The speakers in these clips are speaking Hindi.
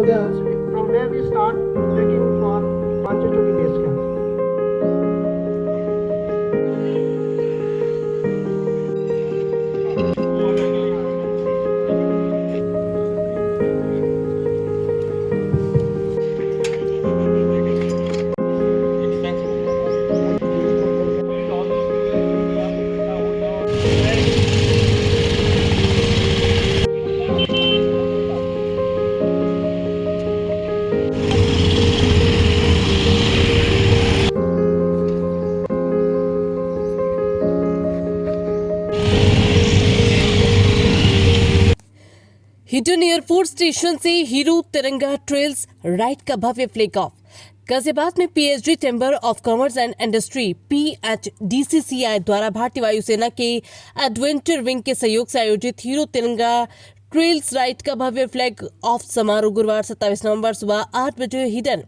students from where we start trekking for Panchacholi base camp. Hindon air force station से हीरो तिरंगा ट्रेल्स राइड का भव्य फ्लैग ऑफ। गाजियाबाद में PhD chamber of commerce and industry PHDCCI द्वारा भारतीय वायुसेना के एडवेंचर विंग के सहयोग से आयोजित हीरो तिरंगा ट्रेल्स राइड का भव्य फ्लैग ऑफ समारोह गुरुवार 27 नवंबर सुबह 8 बजे हिडन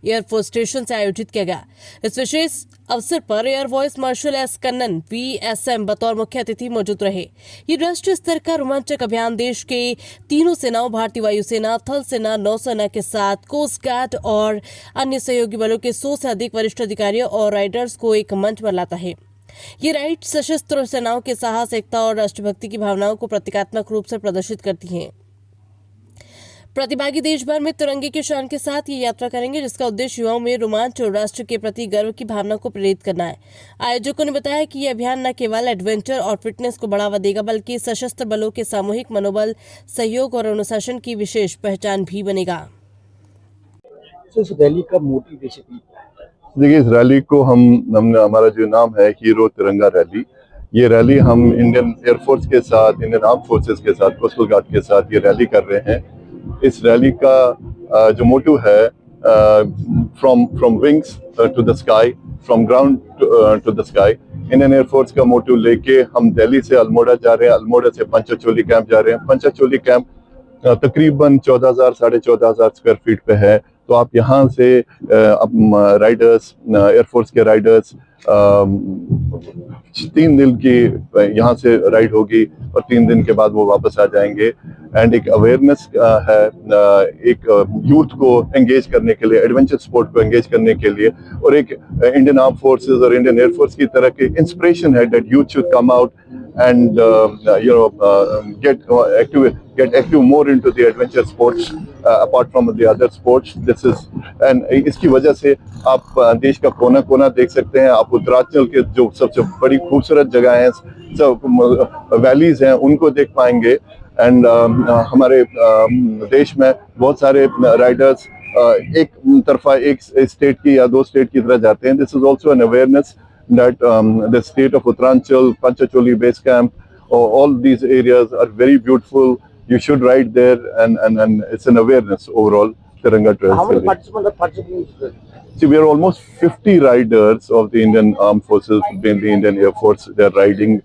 एयरफोर्स स्टेशन से आयोजित किया गया। इस विशेष अवसर पर air vice marshal S Kannan VSM बतौर मुख्य अतिथि मौजूद रहे। ये राष्ट्रीय स्तर का रोमांचक अभियान देश के तीनों सेनाओं भारतीय वायुसेना, थल सेना, नौसेना के साथ कोस्ट गार्ड और अन्य सहयोगी बलों के 100 से अधिक वरिष्ठ अधिकारियों और राइडर्स को एक मंच पर लाता है। ये राइड सशस्त्र सेनाओं के साहस, एकता और राष्ट्रभक्ति की भावनाओं को प्रतीकात्मक रूप से प्रदर्शित करती है। प्रतिभागी देश भर में तिरंगे के शान के साथ ये यात्रा करेंगे, जिसका उद्देश्य युवाओं में रोमांच और राष्ट्र के प्रति गर्व की भावना को प्रेरित करना है। आयोजकों ने बताया कि ये अभियान न केवल एडवेंचर और फिटनेस को बढ़ावा देगा, बल्कि सशस्त्र बलों के सामूहिक मनोबल, सहयोग और अनुशासन की विशेष पहचान भी बनेगा। इस रैली का मोटिवेशन देखिए, इस रैली को हमने हमारा जो नाम है हीरो तिरंगा रैली, ये रैली हम इंडियन एयरफोर्स के साथ, इंडियन आर्म फोर्सेस के साथ, कोस्टल गार्ड के साथ ये रैली कर रहे हैं। इस रैली का जो मोटिव है from wings to the sky, from ground to the sky, Indian air force का मोटिव लेके हम दिल्ली से अल्मोड़ा जा रहे हैं, अल्मोड़ा से पंचाचोली कैंप जा रहे हैं। पंचाचोली कैंप तकरीबन 14,000 साढ़े 14,000 स्क्वायर फीट पे है। तो आप यहाँ से राइडर्स, एयरफोर्स के राइडर्स 3 दिन की यहाँ से राइड होगी और 3 दिन के बाद वो वापस आ जाएंगे। एंड एक अवेयरनेस है, एक यूथ को एंगेज करने के लिए, एडवेंचर स्पोर्ट को एंगेज करने के लिए, और एक इंडियन आर्म फोर्सेस और इंडियन एयरफोर्स की तरह की इंस्पिरेशन है that youth should come out and get active more into the adventure sports apart from the other sports. This is and इसकी वजह से आप देश का कोना कोना देख सकते हैं। आप उत्तरांचल के जो सबसे बड़ी खूबसूरत जगह हैं, सब वैलीज हैं, उनको देख पाएंगे। एंड हमारे देश में बहुत सारे राइडर्स एक तरफा एक स्टेट की या 2 स्टेट की तरह जाते हैं। This is also an awareness that the state of Uttaranchal, Panchacholi base camp, all these areas are very beautiful. You should ride there, and it's an awareness overall. Tiranga Trails. How many participants are participating? See, we are almost 50 riders of the Indian Armed Forces, the Indian Air Force. They are riding,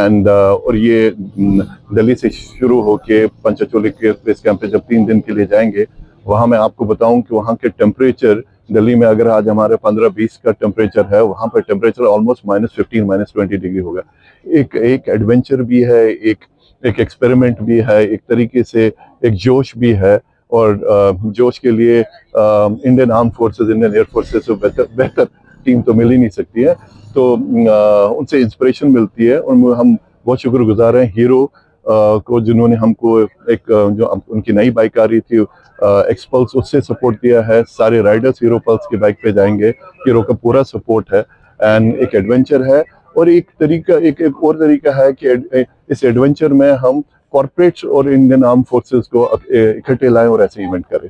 and और ये दिल्ली से शुरू होके पंचाचोली के बेस कैंप पे जब 3 दिन के लिए जाएंगे, वहाँ मैं आपको बताऊं कि वहाँ के टेम्परेचर, दिल्ली में अगर आज हमारे 15-20 का टेम्परेचर है, वहाँ पर टेम्परेचर ऑलमोस्ट -15 -20 डिग्री होगा। एक एडवेंचर भी है, एक एक्सपेरिमेंट भी है, एक तरीके से एक जोश भी है। और जोश के लिए Indian arm forces, Indian air forces से बेहतर टीम तो मिल ही नहीं सकती है। तो उनसे इंस्पिरेशन मिलती है और हम बहुत शुक्रगुजार हैं हीरो को, जिन्होंने हमको एक जो उनकी नई बाइक आ रही थी एक्सपल्स, उससे सपोर्ट दिया है। सारे राइडर्स हीरो पल्स की बाइक पे जाएंगे, हीरो का पूरा सपोर्ट है। एंड एक एडवेंचर है, और एक और तरीका है कि इस एडवेंचर में हम कॉर्पोरेट्स और इंडियन आर्म फोर्सेस को इकट्ठे लाएं और ऐसे इवेंट करें।